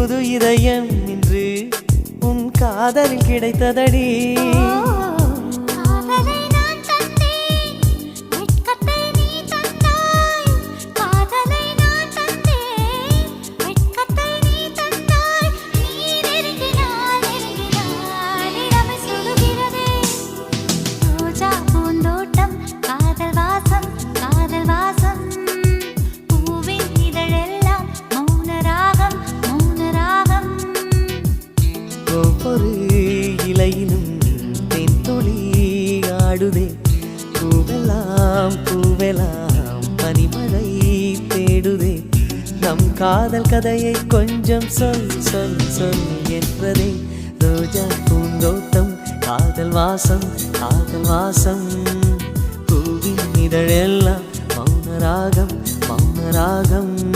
புது இதயம் இன்று உன் காதலில் கிடைத்ததடி. ஒவ்வொரு இலையிலும் தென்துளி ஆடுதே. பூவெல்லாம் பூவெல்லாம் பனிமழை தேடுதே. நம் காதல் கதையை கொஞ்சம் சொல் சொல் சொல் என்றதே. ரோஜா பூந்தோட்டம் காதல் வாசம் காதல் வாசம். பூவின் இதழெல்லாம் மௌன ராகம் மௌன ராகம்.